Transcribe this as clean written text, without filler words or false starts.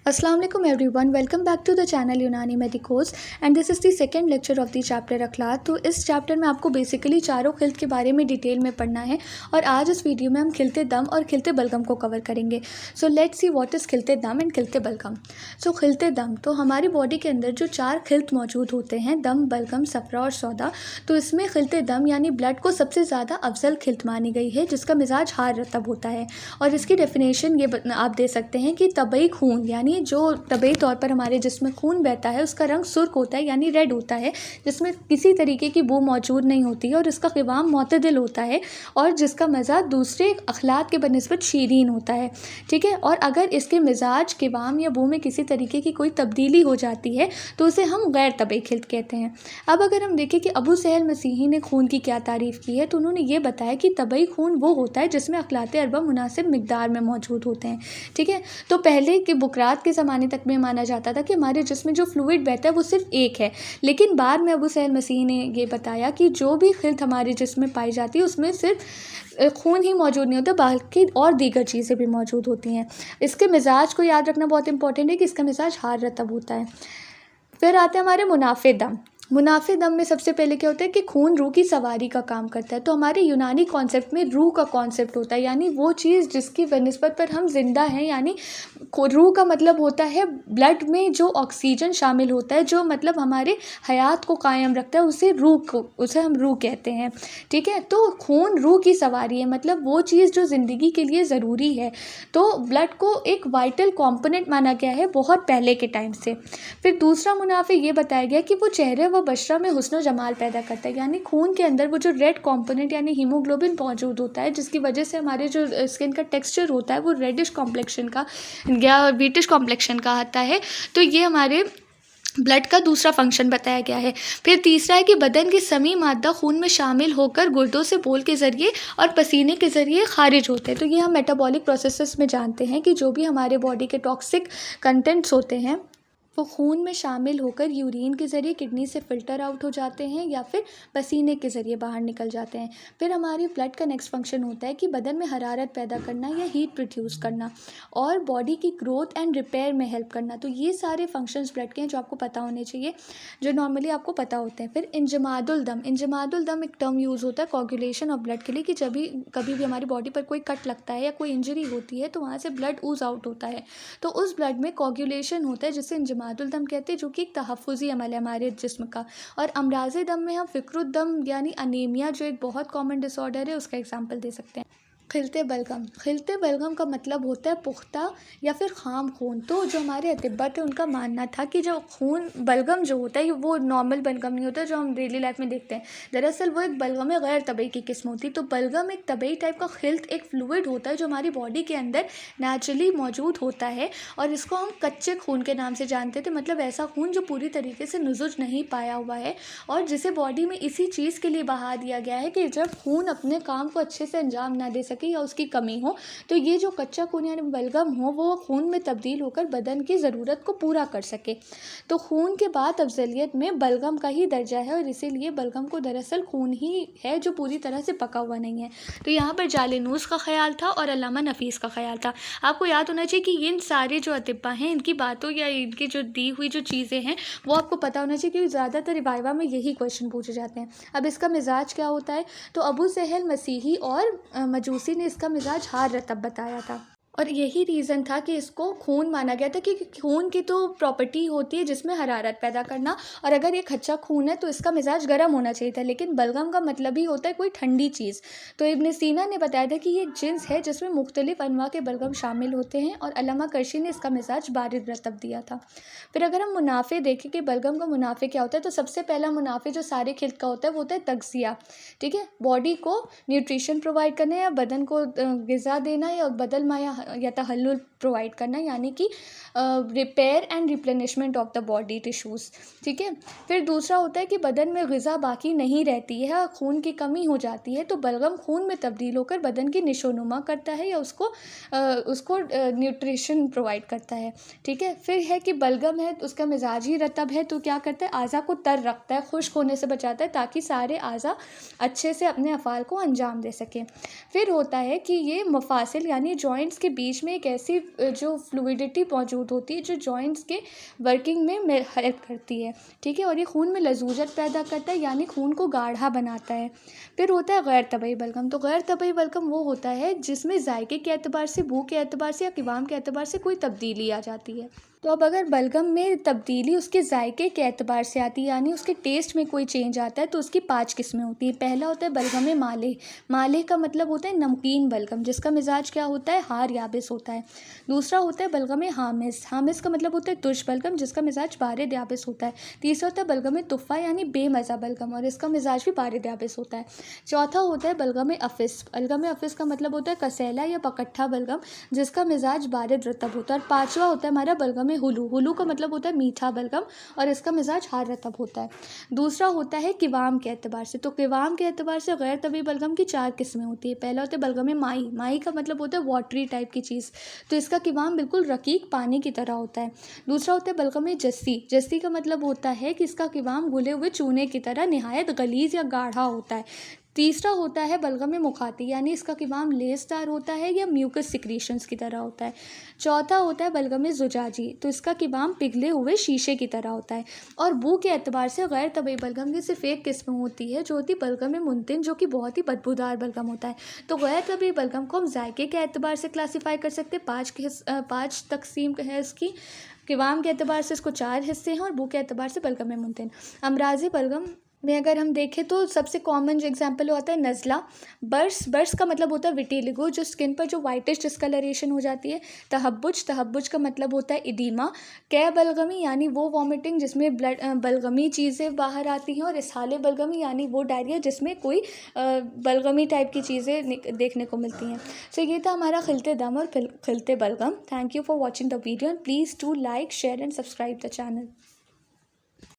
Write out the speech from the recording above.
Assalamu alaikum everyone, welcome back to the channel यूनानी medicos and this is the second lecture of the chapter अखलाक। तो इस chapter में आपको basically चारों खिल्त के बारे में डिटेल में पढ़ना है और आज इस वीडियो में हम खिलते दम और खिलते बलगम को कवर करेंगे। So let's see what is खिलते दम एंड खिलते बलगम। सो खिलते दम तो हमारी बॉडी के अंदर जो चार खिल्त मौजूद होते हैं, दम, बलगम, सफरा और सौदा, तो इसमें खिलते दम यानी ब्लड को सबसे ज़्यादा अफजल खिल्त मानी गई है जिसका मिजाज हार रतब होता है। और इसकी डेफिनेशन ये आप दे सकते हैं कि तबई खून यानी जो तबई तौर पर हमारे जिस्म में खून बहता है उसका रंग सुर्ख होता है यानी रेड होता है, जिसमें किसी तरीके की बू मौजूद नहीं होती है और इसका क़िवाम मोतदिल होता है और जिसका मज़ा दूसरे अखलात के बनिस्बत शीरीन होता है। ठीक है, और अगर इसके मिजाज, क़िवाम या बू में किसी तरीके की कोई तब्दीली हो जाती है तो उसे हम गैर तबई खिल्त कहते हैं। अब अगर हम देखें कि अबू सहल मसीही ने खून की क्या तारीफ़ की है, तो उन्होंने ये बताया कि तबई खून वो होता है जिसमें अखलात अरबा मुनासिब मिकदार में मौजूद होते हैं। ठीक है, तो पहले के बुकरात के ज़माने तक में माना जाता था कि हमारे जिस्म में जो फ्लूइड बहता है वो सिर्फ एक है, लेकिन बाद में अबू सहल मसीह ने ये बताया कि जो भी खिल्त हमारे जिस्म में पाई जाती है उसमें सिर्फ खून ही मौजूद नहीं होता बल्कि और दीगर चीज़ें भी मौजूद होती हैं। इसके मिजाज को याद रखना बहुत इंपॉर्टेंट है कि इसका मिजाज हार रतब होता है। फिर आते हैं हमारे मुनाफे दम। मुनाफे दम में सबसे पहले क्या होता है कि खून रूह की सवारी का काम करता है। तो हमारे यूनानी कॉन्सेप्ट में रूह का कॉन्सेप्ट होता है, यानी वो चीज़ जिसकी बनिस्बत पर हम जिंदा हैं, यानी रूह का मतलब होता है ब्लड में जो ऑक्सीजन शामिल होता है, जो मतलब हमारे हयात को कायम रखता है, उसे हम रूह कहते हैं। ठीक है, तो खून रूह की सवारी है, मतलब वो चीज़ जो ज़िंदगी के लिए ज़रूरी है। तो ब्लड को एक वाइटल कॉम्पोनेंट माना गया है बहुत पहले के टाइम से। फिर दूसरा मुनाफे ये बताया गया कि वो चेहरे व बशरा में हुस्न जमाल पैदा करता है, यानी खून के अंदर वो जो रेड कंपोनेंट यानी हीमोग्लोबिन मौजूद होता है, जिसकी वजह से हमारे जो स्किन का टेक्सचर होता है वो रेडिश कॉम्प्लेक्शन का या व्हीटिश कॉम्प्लेक्शन का आता है। तो ये हमारे ब्लड का दूसरा फंक्शन बताया गया है। फिर तीसरा है कि बदन की समी मादा खून में शामिल होकर गुर्दों से बोल के ज़रिए और पसीने के ज़रिए खारिज होते हैं। तो ये हम मेटाबॉलिक प्रोसेसेस में जानते हैं कि जो भी हमारे बॉडी के टॉक्सिक कंटेंट्स होते हैं वो खून में शामिल होकर यूरिन के ज़रिए किडनी से फ़िल्टर आउट हो जाते हैं या फिर पसीने के ज़रिए बाहर निकल जाते हैं। फिर हमारी ब्लड का नेक्स्ट फंक्शन होता है कि बदन में हरारत पैदा करना या हीट प्रोड्यूस करना और बॉडी की ग्रोथ एंड रिपेयर में हेल्प करना। तो ये सारे फंक्शंस ब्लड के हैं जो आपको पता होने चाहिए, जो नॉर्मली आपको पता होते हैं। फिर इंजमादुल दम एक टर्म यूज़ होता है कोगुलेशन ऑफ ब्लड के लिए, कि जब भी कभी भी हमारी बॉडी पर कोई कट लगता है या कोई इंजरी होती है तो वहाँ से ब्लड ऊज आउट होता है, तो उस ब्लड में कोगुलेशन होता है जिससे इंजमादुल दम कहते हैं, जो कि एक तहफ़्फ़ुज़ी अमल है हमारे जिस्म का। और अमराज़े दम में हम फ़िक्रुद्दम यानी अनीमिया, जो एक बहुत कॉमन डिसऑर्डर है, उसका एग्जांपल दे सकते हैं। खिलते बलगम का मतलब होता है पुख्ता या फिर खाम खून। तो जो हमारे अतिब्बा थे उनका मानना था कि जो खून बलगम जो होता है वो नॉर्मल बलगम नहीं होता जो हम डेली लाइफ में देखते हैं, दरअसल वो एक बलगम गैर तबई की किस्म होती है। तो बलगम एक तबई टाइप का खिल्त, एक फ्लूइड होता है जो हमारी बॉडी के अंदर नेचुरली मौजूद होता है और इसको हम कच्चे खून के नाम से जानते थे, मतलब ऐसा खून जो पूरी तरीके से नुज़ुज नहीं पाया हुआ है और जिसे बॉडी में इसी चीज़ के लिए बहा दिया गया है कि जब खून अपने काम को अच्छे से अंजाम ना दे सके या उसकी कमी हो तो ये जो कच्चा खून यानी बलगम हो वो खून में तब्दील होकर बदन की ज़रूरत को पूरा कर सके। तो खून के बाद अफजलियत में बलगम का ही दर्जा है और इसीलिए बलगम को दरअसल खून ही है जो पूरी तरह से पका हुआ नहीं है। तो यहाँ पर जालिनूस का ख्याल था और अल्लामा नफीस का ख्याल था। आपको याद होना चाहिए कि इन सारे जो अतिब्बा हैं इनकी बातों या इनकी जो दी हुई जो चीज़ें हैं वो आपको पता होना चाहिए, क्योंकि ज़्यादातर वाइवा में यही क्वेश्चन पूछे जाते हैं। अब इसका मिजाज क्या होता है, तो अबू सहल मसीही और मजूसी ने इसका मिजाज हार रतब बताया था और यही रीज़न था कि इसको खून माना गया था, क्योंकि खून की तो प्रॉपर्टी होती है जिसमें हरारत पैदा करना, और अगर ये कच्चा खून है तो इसका मिजाज गर्म होना चाहिए था, लेकिन बलगम का मतलब ही होता है कोई ठंडी चीज़। तो इब्न सीना ने बताया था कि ये एक जिन्स है जिसमें मुख्तलिफ अनवा के बलगम शामिल होते हैं और अल्लामा कर्शी ने इसका मिजाज बारिद रतब दिया था। फिर अगर हम मुनाफे देखें कि बलगम का मुनाफे क्या होता है, तो सबसे पहला मुनाफे जो सारे खिल्त का होता है वो होता है तगज़िया। ठीक है, बॉडी को न्यूट्रिशन प्रोवाइड करना या बदन को ग़िज़ा देना या बदल माया या तहल्लुल प्रोवाइड करना, यानी कि repair and replenishment of the body tissues. ठीक है, फिर दूसरा होता है कि बदन में ग़िज़ा बाकी नहीं रहती है, खून की कमी हो जाती है, तो बलगम खून में तब्दील होकर बदन की निशोनुमा करता है या उसको न्यूट्रिशन प्रोवाइड करता है। ठीक है, फिर है कि बलगम है उसका मिजाज ही रतब है, तो क्या करता है आज़ा को तर रखता है, खुश्क होने से बचाता है ताकि सारे आज़ा अच्छे से अपने अफ़ाल को अंजाम दे सकें। फिर होता है कि ये मफासिल यानी जॉइंट्स के बीच में एक ऐसी जो फ्लूइडिटी मौजूद होती है जो जॉइंट्स के वर्किंग में हेल्प करती है, ठीक है। और ये खून में लजूजत पैदा करता है, यानी खून को गाढ़ा बनाता है। फिर होता है गैर तबई बलगम। तो गैर तबई बलगम वो होता है जिसमें जायके के एतबार से, बू के एतबार से या क़िवाम के एतबार से कोई तब्दीली आ जाती है। तो अब अगर बलगम में तब्दीली उसके जायके के एतबार से आती है, यानी उसके टेस्ट में कोई चेंज आता है, तो उसकी 5 किस्में होती है। पहला होता है बलगम माले। माले का मतलब होता है नमकीन बलगम, जिसका मिजाज क्या होता है, हार याबिस होता है। दूसरा होता है बलगम हामिस। हामिस का मतलब होता है तुर्श बलगम, जिसका मिजाज बारिद याबिस होता है। तीसरा होता है बलगम तुफ़ा, यानी बेमज़ा बलगम, और इसका मिजाज भी बारिद याबिस होता है। चौथा होता है बलगम अफ़िस। बलगम अफ़िस का मतलब होता है कसैला या पकट्ठा बलगम, जिसका मिजाज बारिद रतब होता है। और पाँचवा होता है हमारा बलगम हुलू। हुलू का मतलब होता है मीठा बलगम, और इसका मिजाज हार रतब होता है। दूसरा होता है क़िवाम के एतबार से। तो क़िवाम के एतबार से गैर तबी बलगम की 4 किस्में होती है। पहला होता है बलगम माई। माई का मतलब होता है वाटरी टाइप की चीज़, तो इसका क़िवाम बिल्कुल रकीक पानी की तरह होता है। दूसरा होता है बलगम जस्सी। जस्सी का मतलब होता है कि इसका क़िवाम घुले हुए चूने की तरह निहायत गलीज़ या गाढ़ा होता है। तीसरा होता है बलगम मुखाती, यानी इसका क़िवाम लेसदार होता है या म्यूकस सिक्रीशंस की तरह होता है। चौथा होता है बलगम जुजाजी। तो इसका क़िवाम पिघले हुए शीशे की तरह होता है। और बू के एतबार से गैर तबई बलगम की सिर्फ एक किस्म होती है, जो होती है बलगम मुनतिन, जो कि बहुत ही बदबूदार बलगम होता है। तो गैर तबई बलगम को हम जायके के एतबार से क्लासीफाई कर सकते हैं। 5 तकसीम है इसकी। क़िवाम के एतबार से इसको 4 हिस्से हैं, और बू के एतबार से बलगम मुनतिन। अमराज़ी बलगम में अगर हम देखें तो सबसे कॉमन जो एग्जांपल होता है नज़ला। बर्स। बर्स का मतलब होता है विटिलिगो, जो स्किन पर जो वाइटिश डिस्कलरेशन हो जाती है। तहब्बुज। तहब्बुज का मतलब होता है इदीमा। कै बलगमी, यानी वो वॉमिटिंग जिसमें बलगमी चीज़ें बाहर आती हैं। और इसहाले बलगमी, यानी वो डायरिया जिसमें कोई बलगमी टाइप की चीज़ें देखने को मिलती हैं। सो ये था हमारा खिलते दम और खिलते बलगम। Thank you for watching the video, and please do like, share and subscribe the channel.